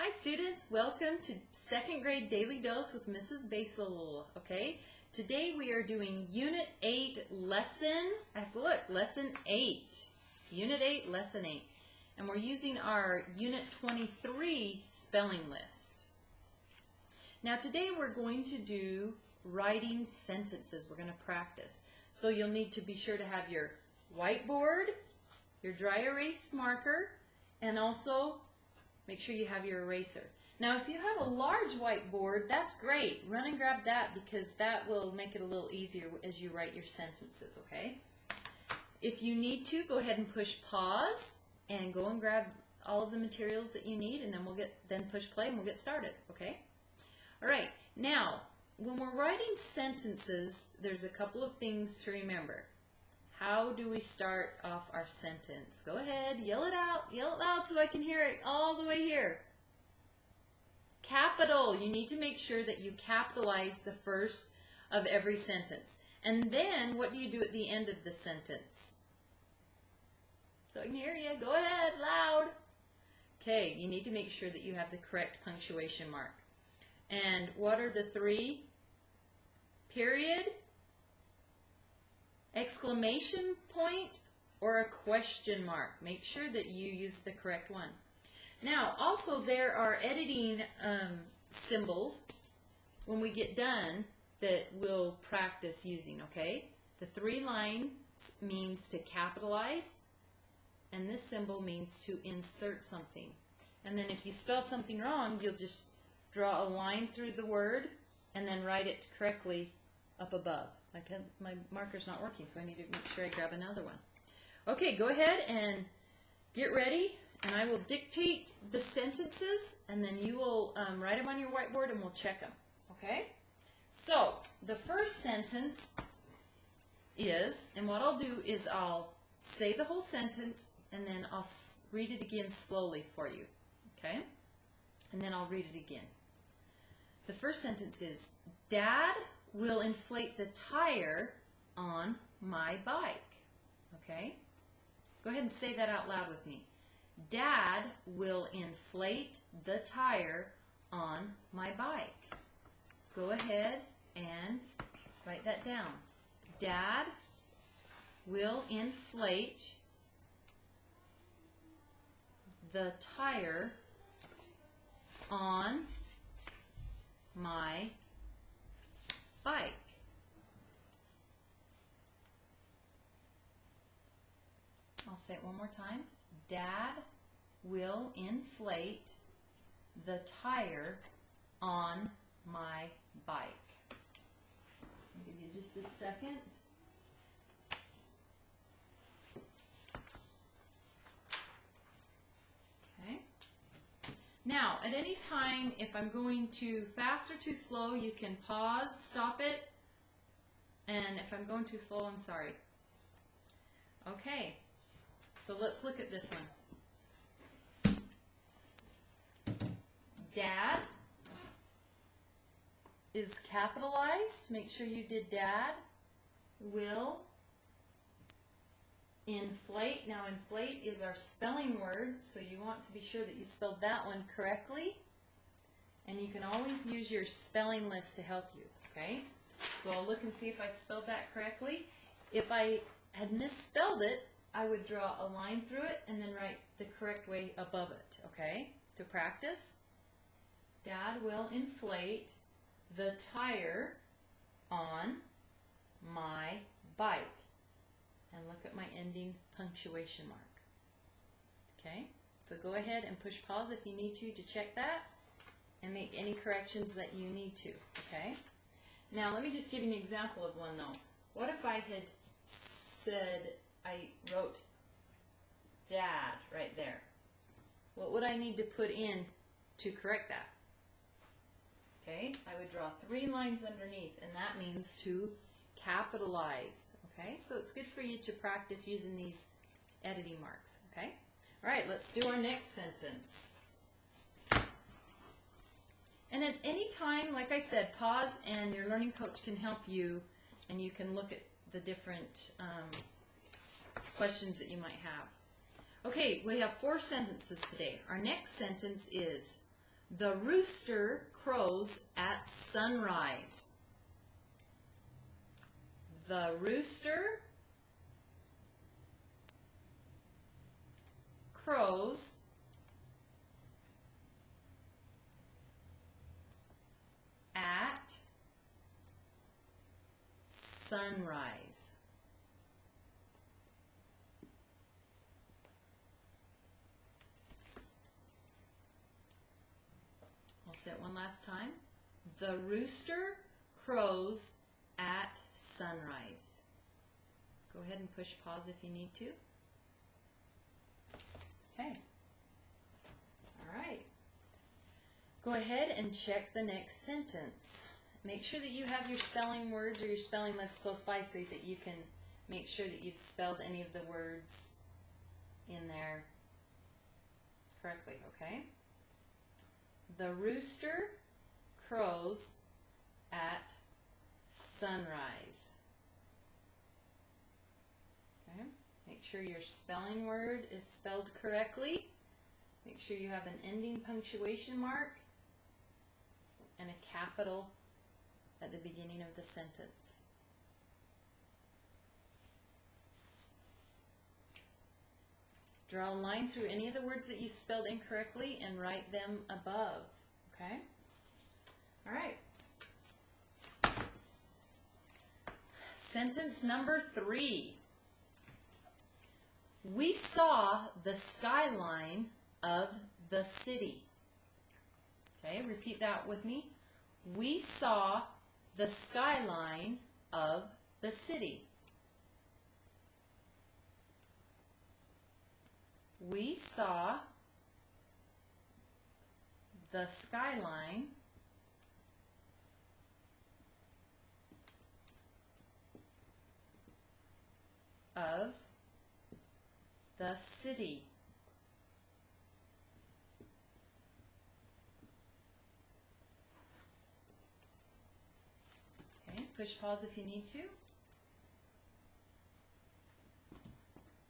Hi students, welcome to second grade Daily Dose with Mrs. Basil. Okay, today we are doing Unit 8 lesson, lesson 8. Unit 8, lesson 8. And we're using our Unit 23 spelling list. Now today we're going to do writing sentences. We're going to practice. So you'll need to be sure to have your whiteboard, your dry erase marker, and also make sure you have your eraser. Now if you have a large whiteboard, that's great. Run and grab that because that will make it a little easier as you write your sentences, okay? If you need to, go ahead and push pause and go and grab all of the materials that you need, and then push play and we'll get started, okay? All right, now when we're writing sentences, there's a couple of things to remember. How do we start off our sentence? Go ahead, yell it loud so I can hear it all the way here. Capital. You need to make sure that you capitalize the first of every sentence. And then what do you do at the end of the sentence? So I can hear you. Go ahead, loud. Okay, you need to make sure that you have the correct punctuation mark. And what are the three? Period, exclamation point, or a question mark. Make sure that you use the correct one. Now, also there are editing symbols when we get done that we'll practice using, okay? The 3 lines means to capitalize, and this symbol means to insert something. And then if you spell something wrong, you'll just draw a line through the word and then write it correctly up above. My marker's not working, so I need to make sure I grab another one. Okay, go ahead and get ready, and I will dictate the sentences, and then you will write them on your whiteboard, and we'll check them. Okay? So, the first sentence is, and what I'll do is I'll say the whole sentence, and then I'll read it again slowly for you. Okay? And then I'll read it again. The first sentence is, Dad will inflate the tire on my bike. Okay? Go ahead and say that out loud with me. Dad will inflate the tire on my bike. Go ahead and write that down. Dad will inflate the tire on my bike. I'll say it one more time. Dad will inflate the tire on my bike. I'll give you just a second. Okay. Now, at any time, if I'm going too fast or too slow, you can pause, stop it, and if I'm going too slow, I'm sorry. Okay, so let's look at this one. Dad is capitalized. Make sure you did Dad. Will inflate. Now inflate is our spelling word, so you want to be sure that you spelled that one correctly. And you can always use your spelling list to help you, okay? So I'll look and see if I spelled that correctly. If I had misspelled it, I would draw a line through it and then write the correct way above it, okay? To practice. Dad will inflate the tire on my bike. And look at my ending punctuation mark. Okay, so go ahead and push pause if you need to check that and make any corrections that you need to. Okay, now let me just give you an example of one though. What if I had said, I wrote Dad right there? What would I need to put in to correct that? Okay, I would draw 3 lines underneath, and that means to capitalize. Okay, so it's good for you to practice using these editing marks, okay? All right, let's do our next sentence. And at any time, like I said, pause and your learning coach can help you, and you can look at the different questions that you might have. Okay, we have 4 sentences today. Our next sentence is, The rooster crows at sunrise. The rooster crows at sunrise. I'll say it one last time. The rooster crows at sunrise. Go ahead and push pause if you need to. Okay. All right. Go ahead and check the next sentence. Make sure that you have your spelling words or your spelling list close by so that you can make sure that you've spelled any of the words in there correctly, okay? The rooster crows at sunrise. Okay? Make sure your spelling word is spelled correctly. Make sure you have an ending punctuation mark and a capital at the beginning of the sentence. Draw a line through any of the words that you spelled incorrectly and write them above. Okay? All right. Sentence number 3. We saw the skyline of the city. Okay, repeat that with me. We saw the skyline of the city. We saw the skyline of the city. Okay, push pause if you need to.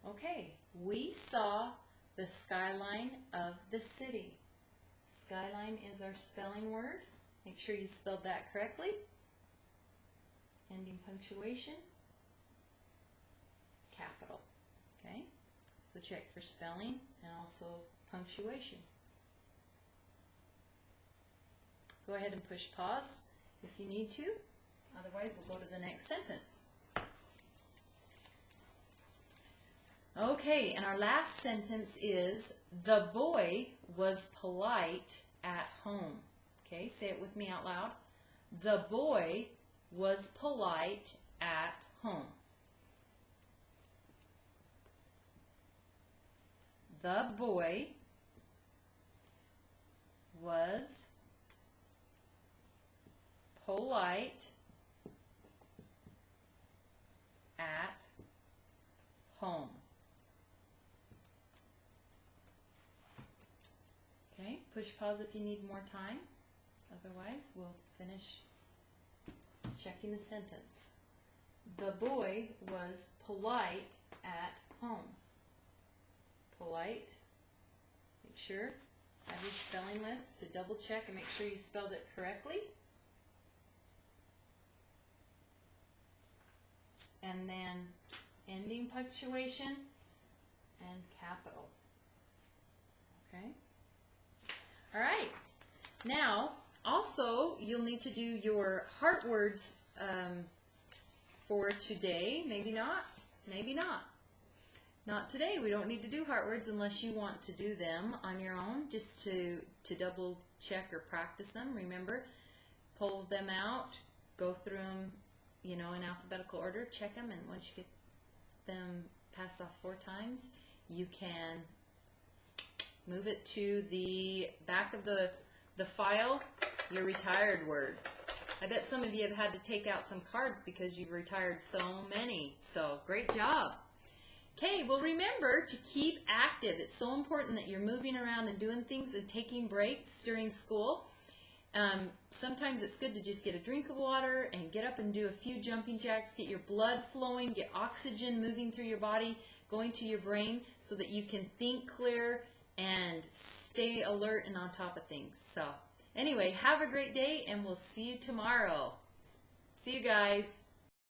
Okay, we saw the skyline of the city. Skyline is our spelling word. Make sure you spelled that correctly. Ending punctuation. Capital. Okay? So check for spelling and also punctuation. Go ahead and push pause if you need to. Otherwise, we'll go to the next sentence. Okay, and our last sentence is, the boy was polite at home. Okay, say it with me out loud. The boy was polite at home. The boy was polite at home. Okay, push pause if you need more time. Otherwise, we'll finish checking the sentence. The boy was polite at home. Polite. Make sure. Have your spelling list to double check and make sure you spelled it correctly. And then ending punctuation and capital. Okay? All right. Now, also, you'll need to do your heart words for today. Maybe not. Maybe not. Not today. We don't need to do heart words unless you want to do them on your own, just to double check or practice them. Remember, pull them out, go through them, you know, in alphabetical order, check them, and once you get them passed off 4 times, you can move it to the back of the file, your retired words. I bet some of you have had to take out some cards because you've retired so many. So, great job. Okay, well remember to keep active. It's so important that you're moving around and doing things and taking breaks during school. Sometimes it's good to just get a drink of water and get up and do a few jumping jacks, get your blood flowing, get oxygen moving through your body, going to your brain so that you can think clear and stay alert and on top of things. So anyway, have a great day, and we'll see you tomorrow. See you guys.